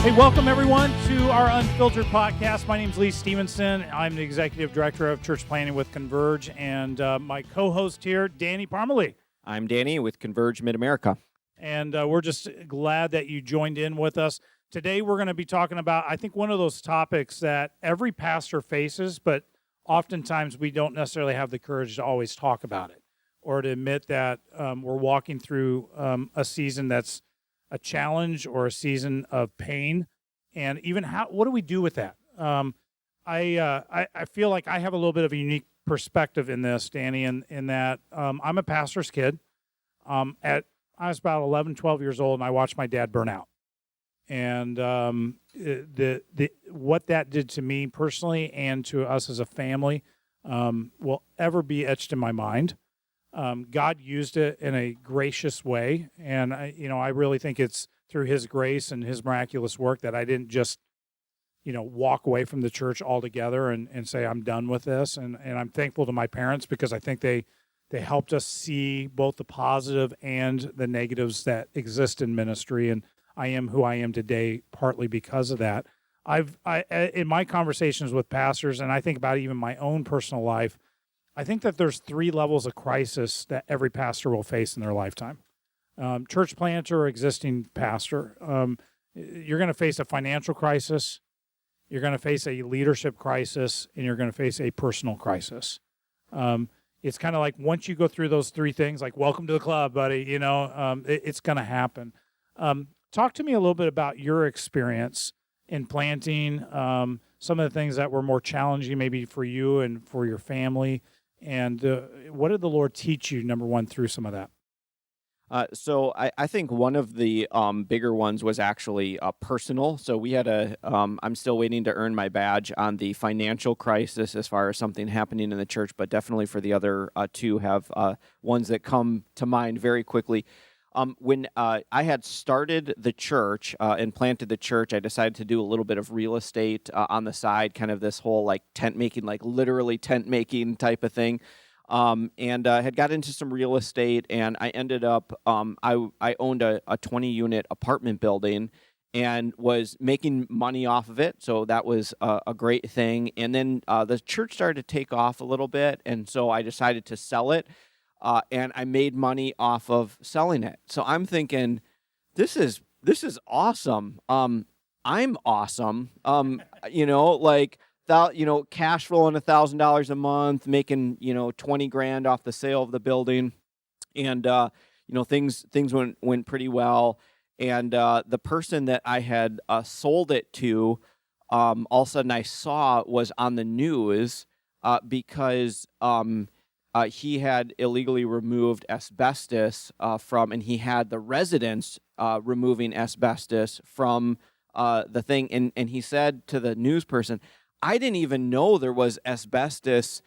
Hey, welcome everyone to our Unfiltered podcast. My name is Stephenson. I'm the Executive Director of Church Planning with Converge, and my co-host here, Danny Parmelee. I'm Danny with Converge Mid-America. And we're just glad that you joined in with us. Today we're going to be talking about, I think, one of those topics that every pastor faces, but oftentimes we don't necessarily have the courage to always talk about it or to admit that we're walking through a season that's a challenge or a season of pain, and even what do we do with that? I feel like I have a little bit of a unique perspective in this, Danny, in that I'm a pastor's kid. I was about 11, 12 years old, and I watched my dad burn out, and what that did to me personally and to us as a family will ever be etched in my mind. God used it in a gracious way, and I really think it's through His grace and His miraculous work that I didn't just, walk away from the church altogether and say I'm done with this. And I'm thankful to my parents because I think they helped us see both the positive and the negatives that exist in ministry, and I am who I am today partly because of that. In my conversations with pastors, and I think about even my own personal life, I think that there's 3 levels of crisis that every pastor will face in their lifetime. Church planter or existing pastor, you're going to face a financial crisis, you're going to face a leadership crisis, and you're going to face a personal crisis. It's kind of like once you go through those 3 things, like welcome to the club, buddy, it's going to happen. Talk to me a little bit about your experience in planting, some of the things that were more challenging maybe for you and for your family. And what did the Lord teach you, number one, through some of that? So I think one of the bigger ones was actually personal. So we had I'm still waiting to earn my badge on the financial crisis as far as something happening in the church, but definitely for the other 2 have ones that come to mind very quickly. When I had started the church and planted the church, I decided to do a little bit of real estate on the side, kind of this whole like tent making, like literally tent making type of thing. And had got into some real estate, and I ended up, I owned a 20-unit apartment building and was making money off of it. So that was a great thing. And then the church started to take off a little bit, and so I decided to sell it. And I made money off of selling it. So I'm thinking, this is awesome. I'm awesome. Cash flowing $1,000 a month, making $20,000 off the sale of the building, and things went pretty well. And the person that I had sold it to, all of a sudden I saw was on the news because he had illegally removed asbestos and he had the residents removing asbestos from the thing. And he said to the news person, I didn't even know there was asbestos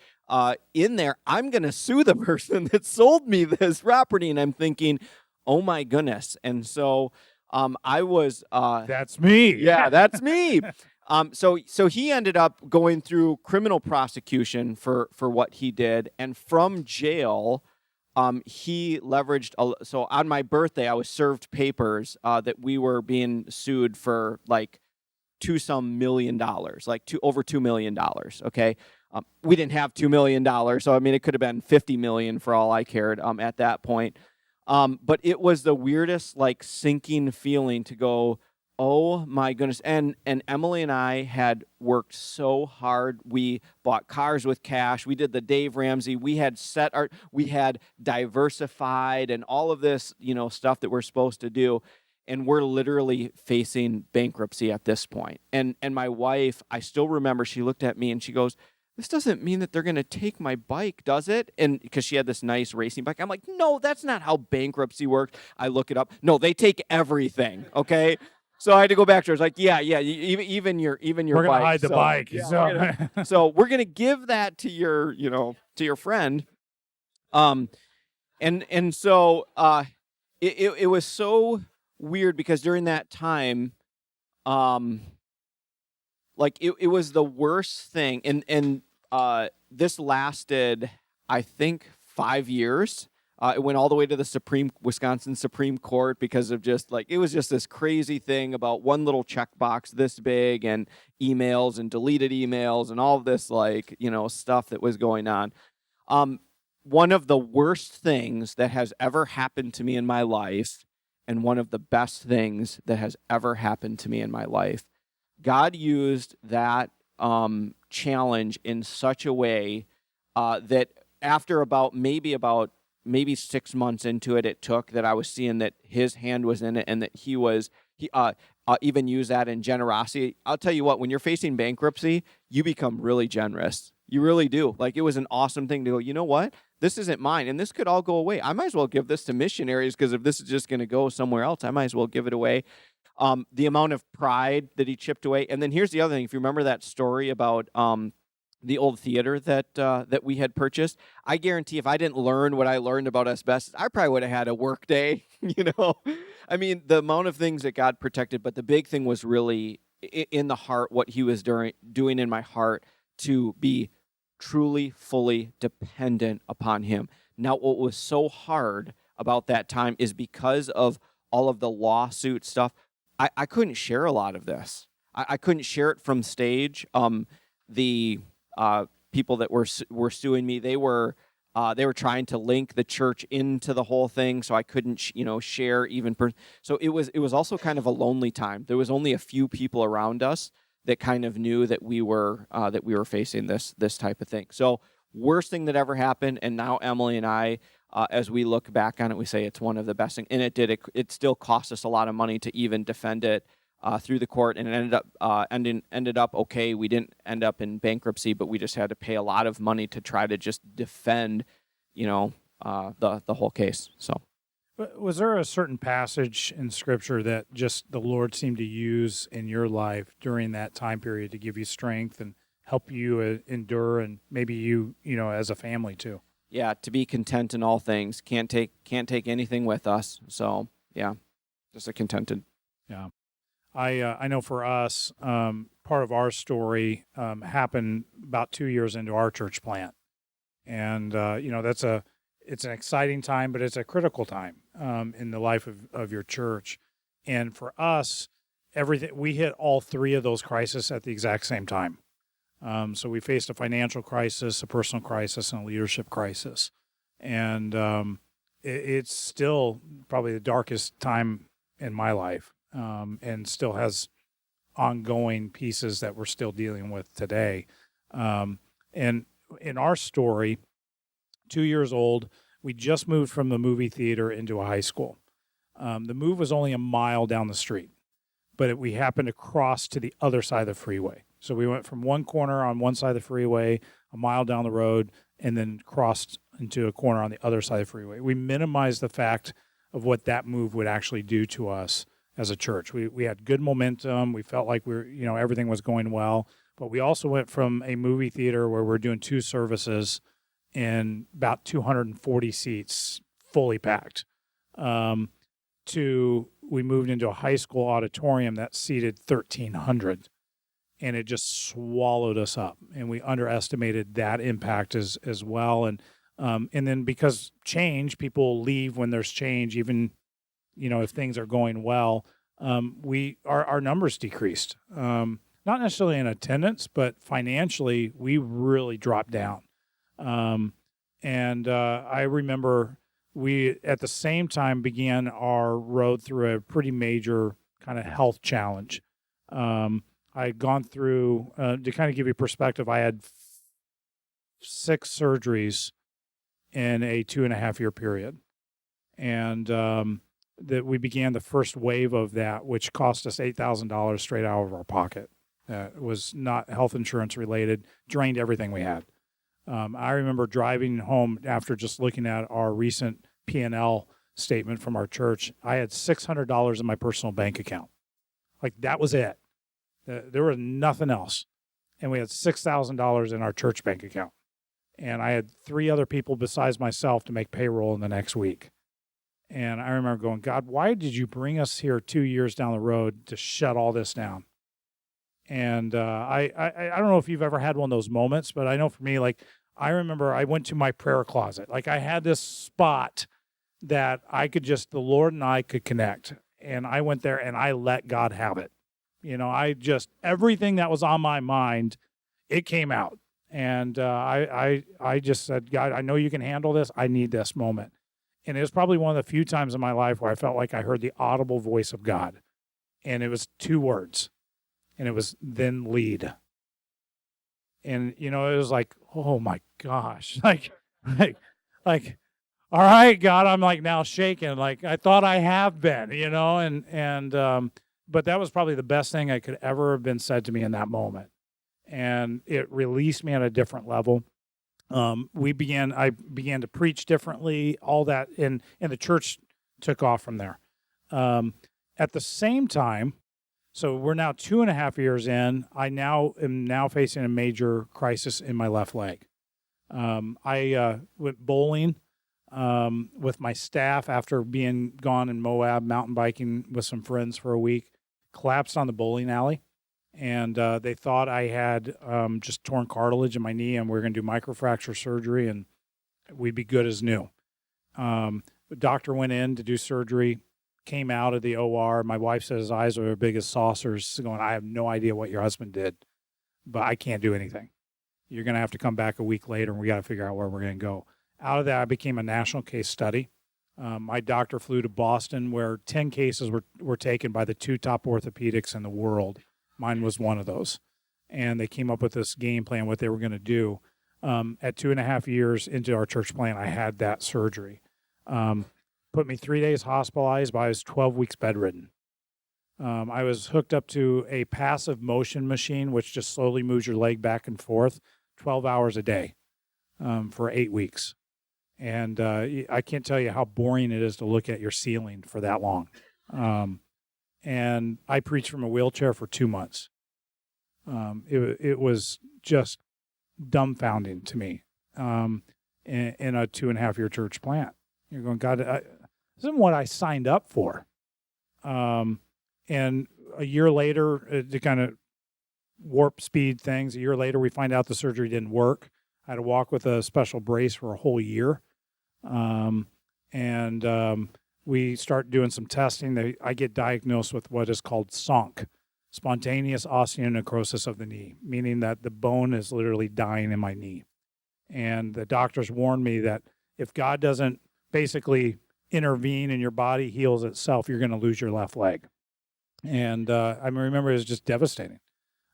in there. I'm going to sue the person that sold me this property. And I'm thinking, oh my goodness. And so I was... That's me. Yeah, that's me. So he ended up going through criminal prosecution for what he did, and from jail, he leveraged. So on my birthday, I was served papers that we were being sued for like $2 million, over $2 million. Okay, we didn't have $2 million, so I mean it could have been $50 million for all I cared at that point. But it was the weirdest sinking feeling to go, oh my goodness. And Emily and I had worked so hard. We bought cars with cash. We did the Dave Ramsey. We had we had diversified and all of this, stuff that we're supposed to do. And we're literally facing bankruptcy at this point. And my wife, I still remember, she looked at me and she goes, this doesn't mean that they're going to take my bike, does it? And because she had this nice racing bike, I'm like, no, that's not how bankruptcy works. I look it up. No, they take everything. Okay. So I had to go back to her. I was like, yeah, even your we're bike. We're gonna hide the bike. Yeah, so we're gonna give that to your friend. And so it was so weird because during that time, it was the worst thing, and this lasted, I think, 5 years. It went all the way to the Wisconsin Supreme Court because of it was just this crazy thing about one little checkbox this big and emails and deleted emails and all of this stuff that was going on. One of the worst things that has ever happened to me in my life, and one of the best things that has ever happened to me in my life, God used that challenge in such a way that after maybe 6 months into it, it took that I was seeing that His hand was in it, and that He even used that in generosity. I'll tell you what, when you're facing bankruptcy, you become really generous. You really do. Like, it was an awesome thing to go, you know what? This isn't mine, and this could all go away. I might as well give this to missionaries, because if this is just going to go somewhere else, I might as well give it away. The amount of pride that he chipped away. And then here's the other thing. If you remember that story about the old theater that we had purchased, I guarantee if I didn't learn what I learned about asbestos, I probably would have had a work day, I mean, the amount of things that God protected, but the big thing was really in the heart, what He was doing in my heart to be truly, fully dependent upon Him. Now, what was so hard about that time is because of all of the lawsuit stuff, I couldn't share a lot of this. I couldn't share it from stage. The people that were suing me, they were trying to link the church into the whole thing, so I couldn't share even. So it was also kind of a lonely time. There was only a few people around us that kind of knew that we were facing this type of thing. So worst thing that ever happened, and now Emily and I, as we look back on it, we say it's one of the best things, and it still cost us a lot of money to even defend it through the court, and it ended up okay. We didn't end up in bankruptcy, but we just had to pay a lot of money to try to just defend, the whole case. So. Was there a certain passage in Scripture that just the Lord seemed to use in your life during that time period to give you strength and help you endure, and maybe you as a family too? Yeah, to be content in all things. Can't take anything with us. So yeah, just a contented. Yeah, I know for us, part of our story happened about 2 years into our church plant, and it's an exciting time, but it's a critical time in the life of your church. And for us, we hit all three of those crises at the exact same time. So we faced a financial crisis, a personal crisis, and a leadership crisis. And it's still probably the darkest time in my life, and still has ongoing pieces that we're still dealing with today. And in our story, 2 years old, we just moved from the movie theater into a high school. The move was only a mile down the street, but we happened to cross to the other side of the freeway. So we went from one corner on one side of the freeway, a mile down the road, and then crossed into a corner on the other side of the freeway. We minimized the fact of what that move would actually do to us as a church. We had good momentum. We felt like everything was going well, but we also went from a movie theater where we're doing 2 services and about 240 seats fully packed, to we moved into a high school auditorium that seated 1,300, and it just swallowed us up, and we underestimated that impact as well. And then because people leave when there's change, even if things are going well, our numbers decreased, not necessarily in attendance, but financially we really dropped down. And I remember we, at the same time, began our road through a pretty major kind of health challenge. I had gone through, to kind of give you perspective, I had 6 surgeries in a 2.5-year period. And that we began the first wave of that, which cost us $8,000 straight out of our pocket. It was not health insurance related, drained everything we had. I remember driving home after just looking at our recent P&L statement from our church. I had $600 in my personal bank account. Like, that was it. There was nothing else. And we had $6,000 in our church bank account. And I had 3 other people besides myself to make payroll in the next week. And I remember going, God, why did you bring us here 2 years down the road to shut all this down? And I don't know if you've ever had one of those moments, but I know for me, like, I remember I went to my prayer closet. Like, I had this spot that the Lord and I could connect. And I went there and I let God have it. Everything that was on my mind, it came out. And I just said, God, I know you can handle this. I need this moment. And it was probably one of the few times in my life where I felt like I heard the audible voice of God. And it was 2 words. And it was, then lead. And, it was like, oh my gosh. Like, all right, God, I'm like now shaking. Like I thought I have been, but that was probably the best thing I could ever have been said to me in that moment. And it released me at a different level. I began to preach differently, all that, and the church took off from there. At the same time, so we're now 2.5 years in. I am now facing a major crisis in my left leg. I went bowling with my staff after being gone in Moab, mountain biking with some friends for a week. Collapsed on the bowling alley. And they thought I had just torn cartilage in my knee, and we were going to do microfracture surgery, and we'd be good as new. The doctor went in to do surgery, came out of the OR. My wife said his eyes were as big as saucers, going, I have no idea what your husband did, but I can't do anything. You're going to have to come back a week later, and we got to figure out where we're going to go. Out of that, I became a national case study. My doctor flew to Boston, where 10 cases were taken by the 2 top orthopedics in the world. Mine was one of those. And they came up with this game plan, what they were going to do. At 2.5 years into our church plan, I had that surgery. Put me 3 days hospitalized, but I was 12 weeks bedridden. I was hooked up to a passive motion machine, which just slowly moves your leg back and forth 12 hours a day for 8 weeks. And I can't tell you how boring it is to look at your ceiling for that long. And I preached from a wheelchair for 2 months. It was just dumbfounding to me in a 2.5-year church plant. You're going, God, this isn't what I signed up for. And a year later, to kind of warp speed things, a year later, we find out the surgery didn't work. I had to walk with a special brace for a whole year. We start doing some testing. I get diagnosed with what is called SONC, spontaneous osteonecrosis of the knee, meaning that the bone is literally dying in my knee. And the doctors warned me that if God doesn't basically intervene and your body heals itself, you're going to lose your left leg. And I remember it was just devastating.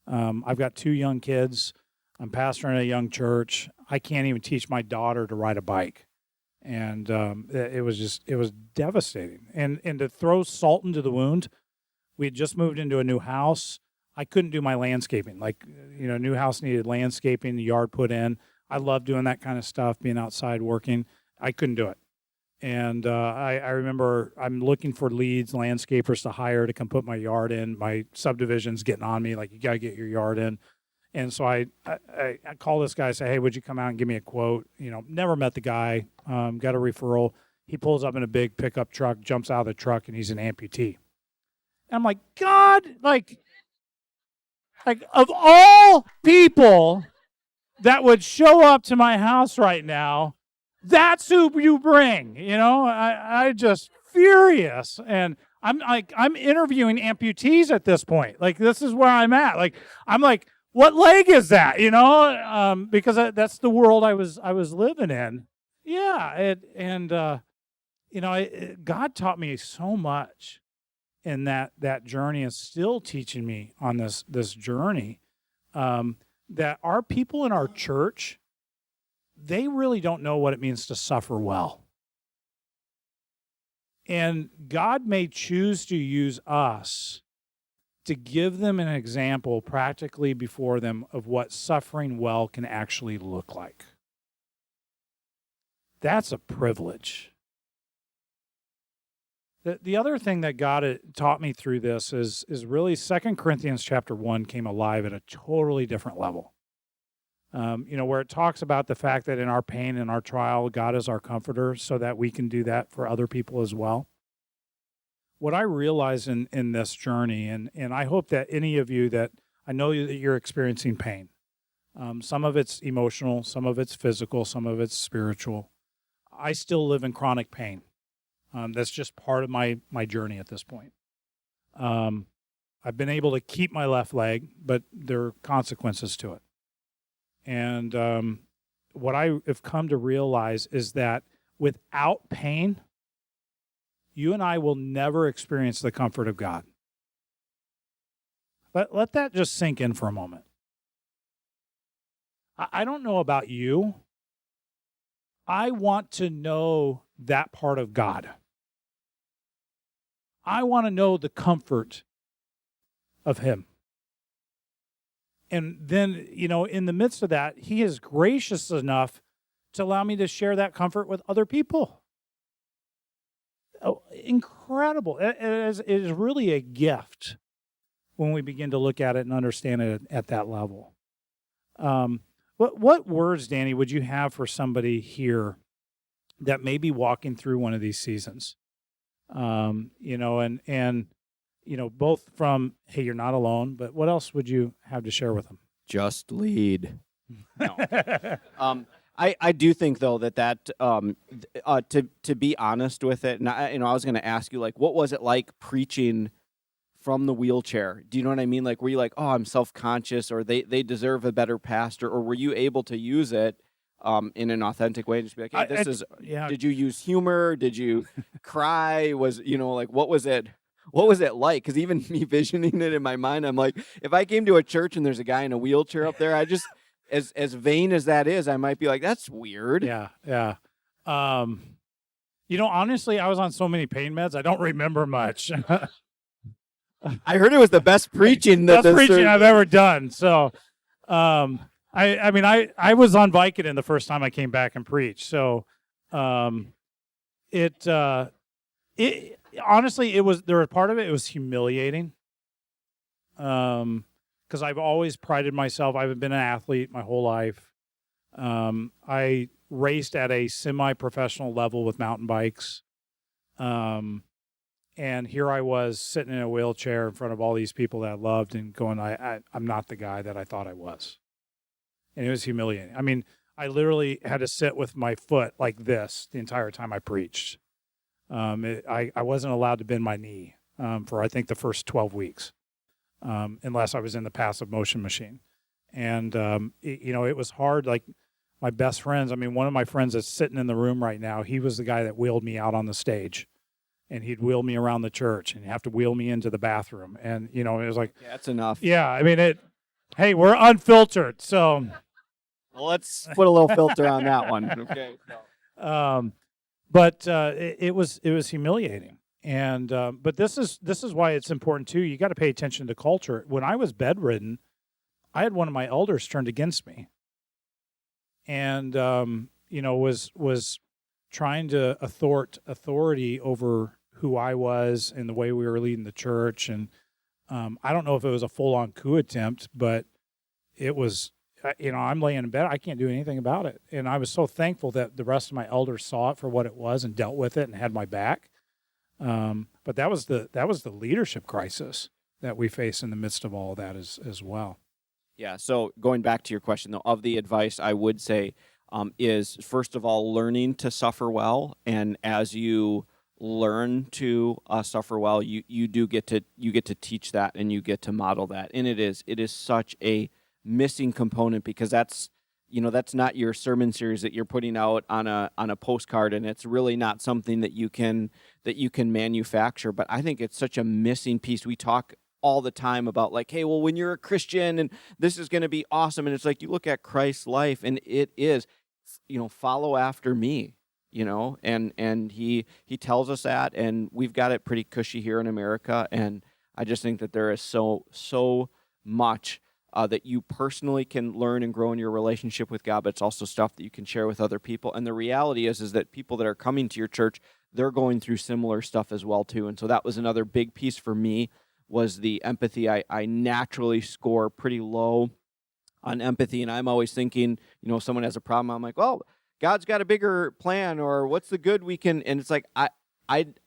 I've got 2 young kids. I'm pastoring a young church. I can't even teach my daughter to ride a bike. And it was devastating. And to throw salt into the wound, we had just moved into a new house. I couldn't do my landscaping. New house needed landscaping, the yard put in. I love doing that kind of stuff, being outside working. I couldn't do it. And I remember I'm looking for leads, landscapers to hire to come put my yard in. My subdivision's getting on me, like, you got to get your yard in. And so I call this guy, say, hey, would you come out and give me a quote? Never met the guy, got a referral. He pulls up in a big pickup truck, jumps out of the truck, and he's an amputee. And I'm like, God, like of all people that would show up to my house right now, that's who you bring. I just furious. And I'm interviewing amputees at this point. Like, this is where I'm at. Like, I'm like, what leg is that? Because that's the world I was living in. Yeah. God taught me so much in that journey, and still teaching me on this journey, that our people in our church, they really don't know what it means to suffer well. And God may choose to use us to give them an example practically before them of what suffering well can actually look like. That's a privilege. The other thing that God taught me through this is really 2 Corinthians chapter 1 came alive at a totally different level. Where it talks about the fact that in our pain and our trial, God is our comforter, so that we can do that for other people as well. What I realized in this journey, and I hope that any of you that, I know that you're experiencing pain. Some of it's emotional, some of it's physical, some of it's spiritual. I still live in chronic pain. That's just part of my journey at this point. I've been able to keep my left leg, but there are consequences to it. And what I have come to realize is that without pain, you and I will never experience the comfort of God. But let that just sink in for a moment. I don't know about you. I want to know that part of God. I want to know the comfort of Him. And then, in the midst of that, He is gracious enough to allow me to share that comfort with other people. Oh, incredible. It is really a gift when we begin to look at it and understand it at that level. What words, Danny, would you have for somebody here that may be walking through one of these seasons? Both from, hey, you're not alone, but what else would you have to share with them? Just lead. No. I do think though that to be honest with it, and I was going to ask you, like, what was it like preaching from the wheelchair? Do you know what I mean? Like, were you like, oh, I'm self-conscious, or they deserve a better pastor, or were you able to use it in an authentic way and just be like, hey, did you use humor? Did you cry? Was, what was it? What was it like? Because even me visioning it in my mind, I'm like, if I came to a church and there's a guy in a wheelchair up there, I just, as vain as that is, I might be like, that's weird. Yeah. Honestly, I was on so many pain meds, I don't remember much. I heard it was the best preaching I've ever done. So, I was on Vicodin the first time I came back and preached. So, honestly, there was part of it was humiliating. Because I've always prided myself. I've been an athlete my whole life. I raced at a semi-professional level with mountain bikes. And here I was sitting in a wheelchair in front of all these people that I loved and going, I'm not the guy that I thought I was. And it was humiliating. I mean, I literally had to sit with my foot like this the entire time I preached. I wasn't allowed to bend my knee for, I think, the first 12 weeks, unless I was in the passive motion machine. And, it was hard. Like my best friends, one of my friends that's sitting in the room right now, he was the guy that wheeled me out on the stage. And he'd wheel me around the church, and he'd have to wheel me into the bathroom. And, it was like... Yeah, that's enough. Yeah, hey, we're unfiltered, so... Well, let's put a little filter on that one. Okay. But it was humiliating. And but this is why it's important, too. You got to pay attention to culture. When I was bedridden, I had one of my elders turned against me. And, was trying to authority over who I was and the way we were leading the church. And I don't know if it was a full-on coup attempt, but it was, I'm laying in bed. I can't do anything about it. And I was so thankful that the rest of my elders saw it for what it was and dealt with it and had my back. But that was the leadership crisis that we face in the midst of all of that as well. Yeah. So going back to your question, though, of the advice I would say is, first of all, learning to suffer well. And as you learn to suffer well, you get to teach that and you get to model that. And it is such a missing component, because that's not your sermon series that you're putting out on a postcard, and it's really not something that you can manufacture. But I think it's such a missing piece. We talk all the time about, like, hey, well, when you're a Christian and this is going to be awesome, and it's like, you look at Christ's life and it is, follow after me, and he tells us that, and we've got it pretty cushy here in America. And I just think that there is so much that you personally can learn and grow in your relationship with God, but it's also stuff that you can share with other people. And the reality is that people that are coming to your church, they're going through similar stuff as well too. And so that was another big piece for me, was the empathy. I naturally score pretty low on empathy, and I'm always thinking, if someone has a problem, I'm like, well, God's got a bigger plan, or what's the good we can, and it's like, I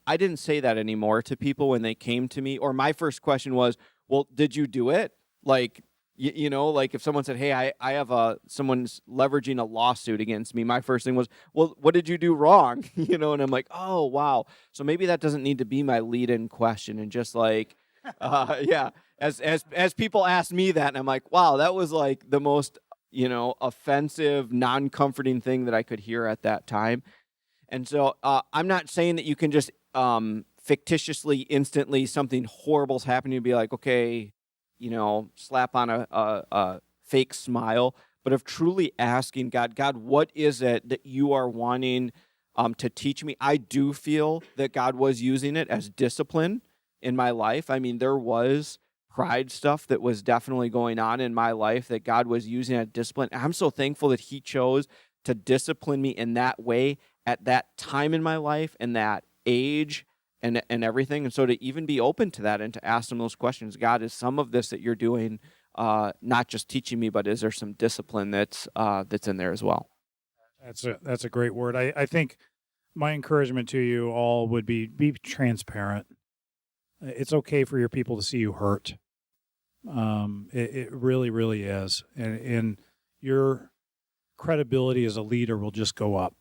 didn't say that anymore to people when they came to me. Or my first question was, well, did you do it? Like, Like if someone said, hey, I have someone's leveraging a lawsuit against me, my first thing was, well, what did you do wrong? And I'm like, oh, wow. So maybe that doesn't need to be my lead-in question. And just like, yeah, as people ask me that, and I'm like, wow, that was like the most, offensive, non-comforting thing that I could hear at that time. And so I'm not saying that you can just fictitiously, instantly, something horrible's happening to be like, okay, slap on a fake smile, but of truly asking God, what is it that you are wanting to teach me? I do feel that God was using it as discipline in my life. I mean, there was pride stuff that was definitely going on in my life that God was using as discipline. I'm so thankful that he chose to discipline me in that way at that time in my life and that age and everything. And so to even be open to that and to ask him those questions, God, is some of this that you're doing not just teaching me, but is there some discipline that's in there as well? That's a great word. I think my encouragement to you all would be transparent. It's okay for your people to see you hurt. It really, really is. And your credibility as a leader will just go up.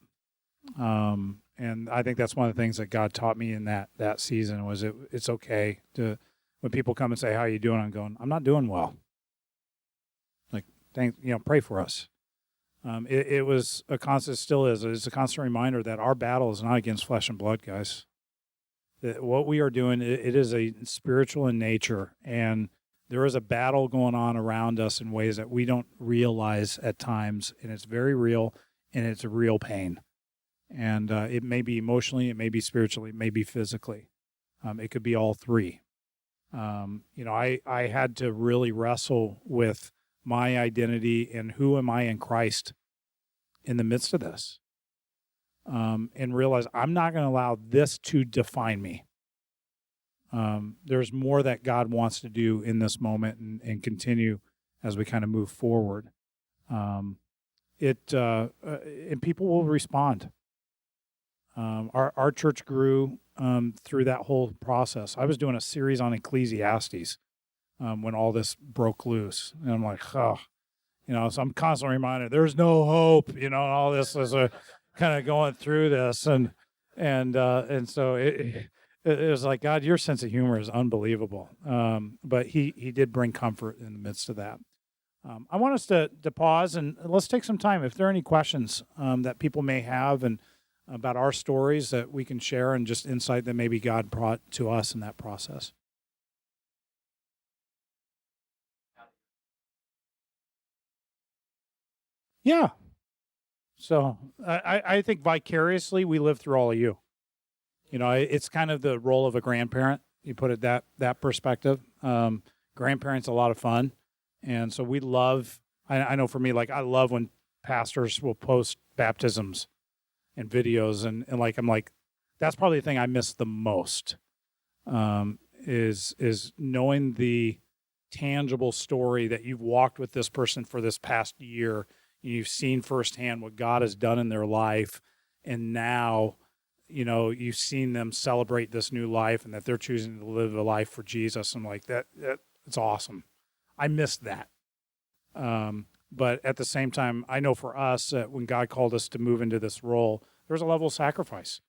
And I think that's one of the things that God taught me in that season was it's okay to, when people come and say, how are you doing? I'm going, I'm not doing well. Like, pray for us. It was a constant, still is. It's a constant reminder that our battle is not against flesh and blood, guys. That what we are doing, it is a spiritual in nature, and there is a battle going on around us in ways that we don't realize at times, and it's very real, and it's a real pain. And it may be emotionally, it may be spiritually, it may be physically. It could be all three. I had to really wrestle with my identity and who am I in Christ in the midst of this, and realize I'm not going to allow this to define me. There's more that God wants to do in this moment and continue as we kind of move forward. And people will respond. Our church grew through that whole process. I was doing a series on Ecclesiastes when all this broke loose, and I'm like, so I'm constantly reminded there's no hope, and all this is kind of going through this, and so it was like, God, your sense of humor is unbelievable. But he did bring comfort in the midst of that. I want us to pause and let's take some time. If there are any questions that people may have and about our stories that we can share and just insight that maybe God brought to us in that process. Yeah. So I think vicariously we live through all of you. It's kind of the role of a grandparent. You put it that perspective. Grandparents a lot of fun, and so we love. I know for me, like I love when pastors will post baptisms and videos, and like I'm like, that's probably the thing I miss the most. Is knowing the tangible story that you've walked with this person for this past year. You've seen firsthand what God has done in their life, and now, you've seen them celebrate this new life and that they're choosing to live a life for Jesus. And like that it's awesome. I missed that. But at the same time, I know for us, when God called us to move into this role, there was a level of sacrifice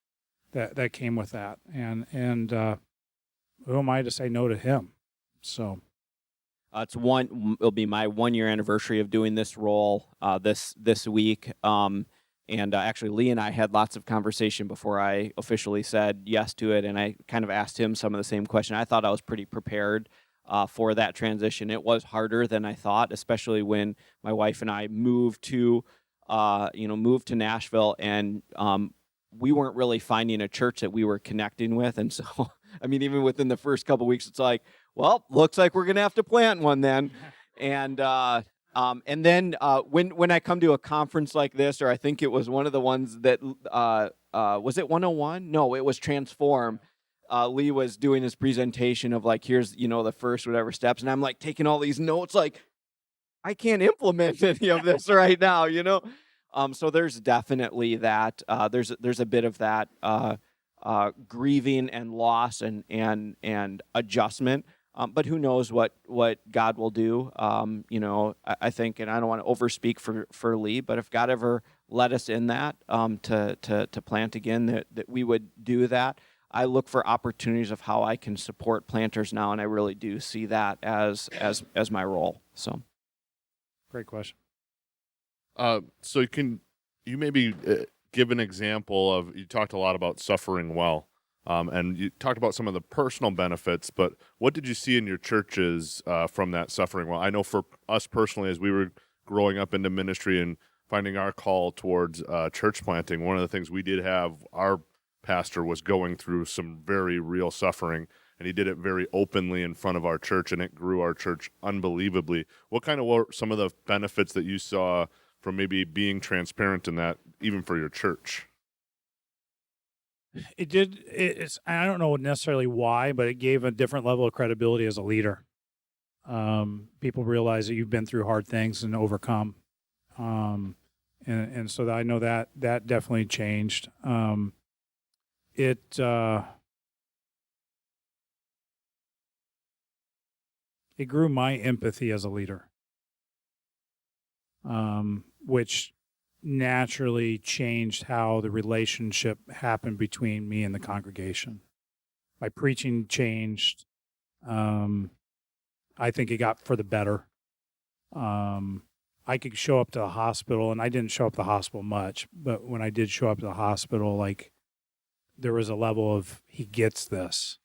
that came with that. And who am I to say no to him? So. It'll be my 1-year anniversary of doing this role this week. And actually, Lee and I had lots of conversation before I officially said yes to it. And I kind of asked him some of the same question. I thought I was pretty prepared for that transition. It was harder than I thought, especially when my wife and I moved to Nashville, and we weren't really finding a church that we were connecting with. And so, I mean, even within the first couple of weeks, it's like, well, looks like we're going to have to plant one then. And then when I come to a conference like this, or I think it was one of the ones that, was it 101? No, it was Transform. Lee was doing his presentation of like, here's, the first whatever steps. And I'm like taking all these notes, like, I can't implement any of this right now, So there's definitely that. There's a bit of that grieving and loss and adjustment. But who knows what God will do? I think, and I don't want to overspeak for Lee, but if God ever led us in that to plant again, that we would do that. I look for opportunities of how I can support planters now, and I really do see that as my role. So, Great question. So you maybe give an example of, you talked a lot about suffering well, and you talked about some of the personal benefits, but what did you see in your churches from that suffering well? I know for us personally, as we were growing up into ministry and finding our call towards church planting, one of the things we did have, our pastor was going through some very real suffering, and he did it very openly in front of our church, and it grew our church unbelievably. What kind of were some of the benefits that you saw from maybe being transparent in that, even for your church? It did. I don't know necessarily why, but it gave a different level of credibility as a leader. People realize that you've been through hard things and overcome. And so I know that definitely changed. It grew my empathy as a leader, which naturally changed how the relationship happened between me and the congregation. My preaching changed. I think it got for the better. I could show up to the hospital, and I didn't show up to the hospital much, but when I did show up to the hospital, like, there was a level of, he gets this.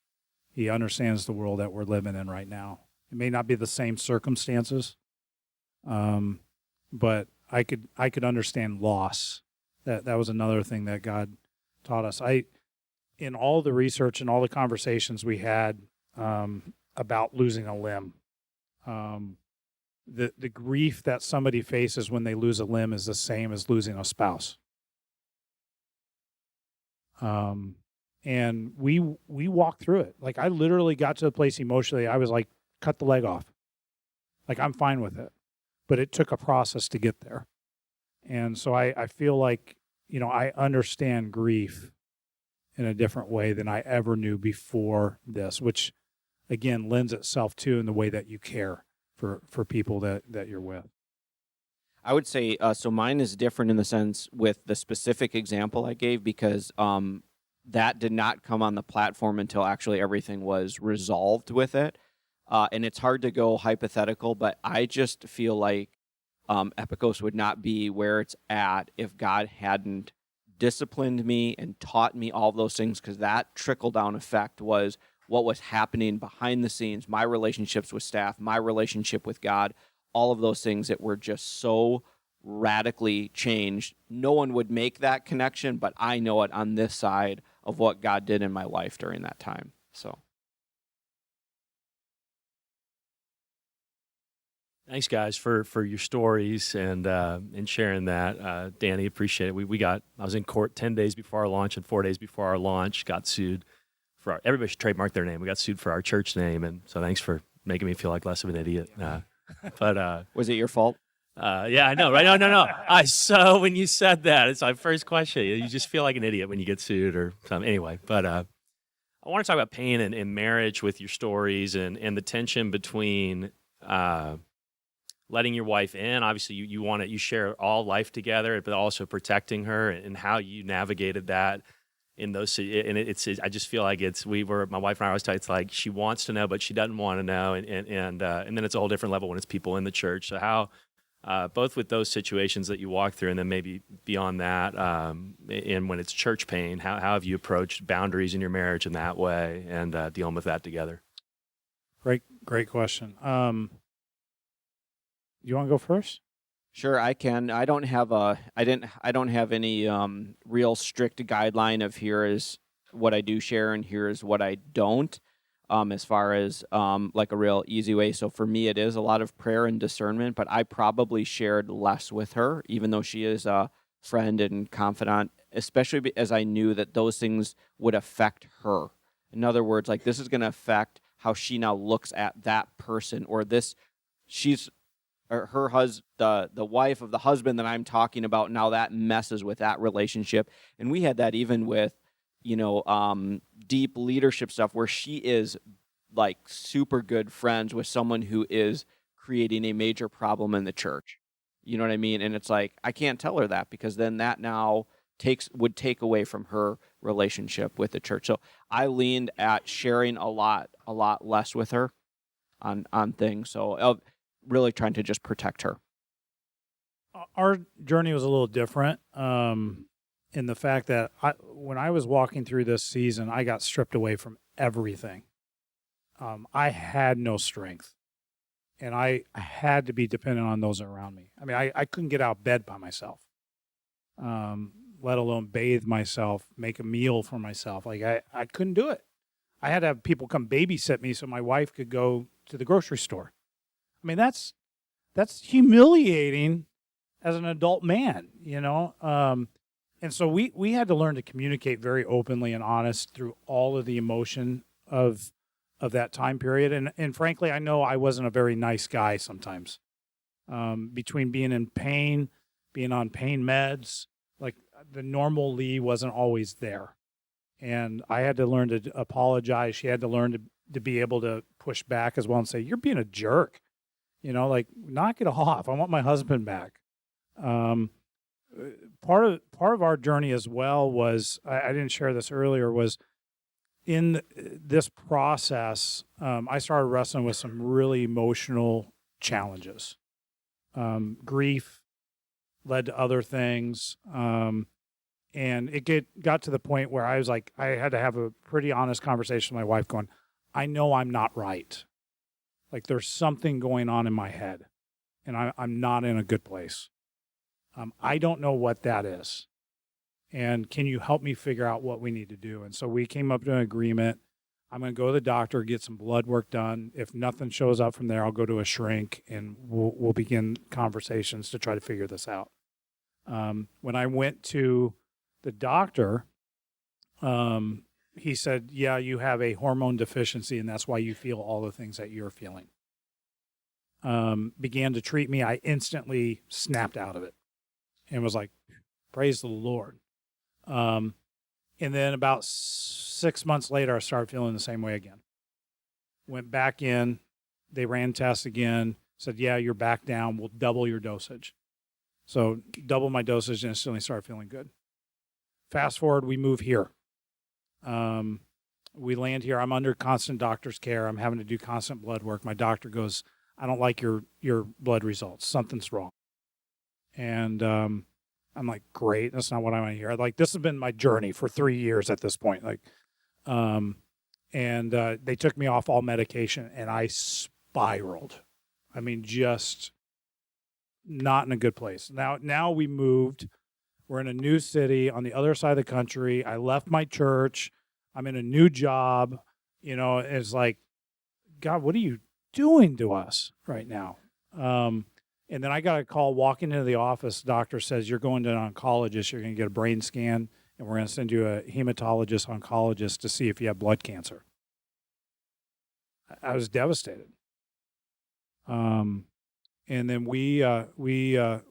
He understands the world that we're living in right now. It may not be the same circumstances, but I could understand loss. That was another thing that God taught us. In all the research and all the conversations we had about losing a limb, the grief that somebody faces when they lose a limb is the same as losing a spouse. And we walked through it. Like, I literally got to the place emotionally, I was like, cut the leg off. Like, I'm fine with it. But it took a process to get there. And so I feel like, I understand grief in a different way than I ever knew before this, which, again, lends itself to in the way that you care for people that you're with. I would say, so mine is different in the sense with the specific example I gave, because that did not come on the platform until actually everything was resolved with it. And it's hard to go hypothetical, but I just feel like Epikos would not be where it's at if God hadn't disciplined me and taught me all of those things, because that trickle-down effect was what was happening behind the scenes, my relationships with staff, my relationship with God, all of those things that were just so radically changed. No one would make that connection, but I know it on this side of what God did in my life during that time. So. Thanks, guys, for your stories and sharing that. Danny, appreciate it. I was in court 10 days before our launch and 4 days before our launch, got sued for everybody should trademark their name. We got sued for our church name, and so thanks for making me feel like less of an idiot. But was it your fault? Yeah, I know, right? No. So when you said that, it's my first question. You just feel like an idiot when you get sued or something. Anyway, but I want to talk about pain and marriage with your stories and the tension between letting your wife in. Obviously, you share all life together, but also protecting her, and how you navigated that in those. And I just feel like my wife and I always talk, it's like she wants to know, but she doesn't want to know, and then it's a whole different level when it's people in the church. So how, both with those situations that you walk through, and then maybe beyond that, and when it's church pain, how have you approached boundaries in your marriage in that way, and dealing with that together? Great question. You want to go first? Sure, I can. I don't have any real strict guideline of here is what I do share and here is what I don't, as far as like a real easy way. So for me, it is a lot of prayer and discernment, but I probably shared less with her, even though she is a friend and confidant, especially as I knew that those things would affect her. In other words, like, this is going to affect how she now looks at that person, or her husband, the wife of the husband that I'm talking about. Now that messes with that relationship. And we had that even with, deep leadership stuff where she is like super good friends with someone who is creating a major problem in the church. You know what I mean? And it's like, I can't tell her that, because then that now would take away from her relationship with the church. So I leaned at sharing a lot less with her on things. So really trying to just protect her. Our journey was a little different in the fact that when I was walking through this season, I got stripped away from everything. I had no strength, and I had to be dependent on those around me. I mean, I couldn't get out of bed by myself, let alone bathe myself, make a meal for myself. Like I couldn't do it. I had to have people come babysit me so my wife could go to the grocery store. I mean, that's humiliating as an adult man, you know? And so we had to learn to communicate very openly and honest through all of the emotion of that time period. And frankly, I know I wasn't a very nice guy sometimes. Between being in pain, being on pain meds, like the normal Lee wasn't always there. And I had to learn to apologize. She had to learn to be able to push back as well and say, you're being a jerk. You know, like, knock it off. I want my husband back. Part of our journey as well was, I didn't share this earlier, was in this process, I started wrestling with some really emotional challenges. Grief led to other things. And it got to the point where I was like, I had to have a pretty honest conversation with my wife going, I know I'm not right. Like, there's something going on in my head, and I'm not in a good place. I don't know what that is. And can you help me figure out what we need to do? And so we came up to an agreement. I'm going to go to the doctor, get some blood work done. If nothing shows up from there, I'll go to a shrink, and we'll begin conversations to try to figure this out. When I went to the doctor, he said, yeah, you have a hormone deficiency, and that's why you feel all the things that you're feeling. Began to treat me. I instantly snapped out of it and was like, praise the Lord. And then about 6 months later, I started feeling the same way again. Went back in. They ran tests again. Said, yeah, you're back down. We'll double your dosage. So double my dosage and instantly started feeling good. Fast forward, we move here. We land here. I'm under constant doctor's care. I'm having to do constant blood work. My doctor goes, I don't like your blood results. Something's wrong. And I'm like, great. That's not what I want to hear. Like, this has been my journey for 3 years at this point. Like, and they took me off all medication, and I spiraled. I mean, just not in a good place. Now we moved. We're in a new city on the other side of the country. I left my church. I'm in a new job. You know, it's like, God, what are you doing to us right now? And then I got a call walking into the office. Doctor says, you're going to an oncologist. You're going to get a brain scan, and we're going to send you a hematologist oncologist to see if you have blood cancer. I was devastated. And then we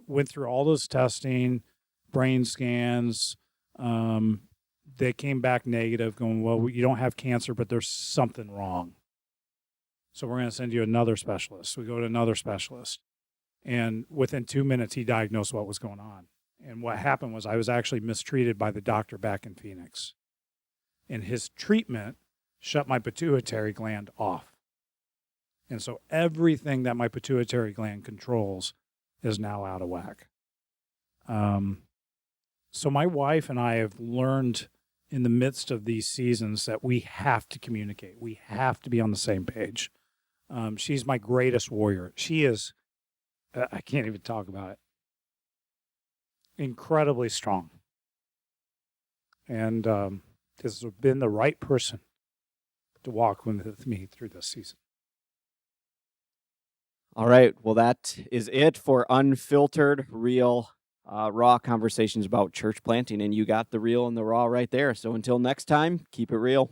went through all those testing, brain scans. They came back negative, going, well, you don't have cancer, but there's something wrong. So we're going to send you another specialist. We go to another specialist. And within 2 minutes, he diagnosed what was going on. And what happened was I was actually mistreated by the doctor back in Phoenix. And his treatment shut my pituitary gland off. And so everything that my pituitary gland controls is now out of whack. So my wife and I have learned in the midst of these seasons that we have to communicate. We have to be on the same page. She's my greatest warrior. She is, I can't even talk about it, incredibly strong. And this has been the right person to walk with me through this season. All right. Well, that is it for Unfiltered, Real, Raw Conversations about church planting. And you got the real and the raw right there. So until next time, keep it real.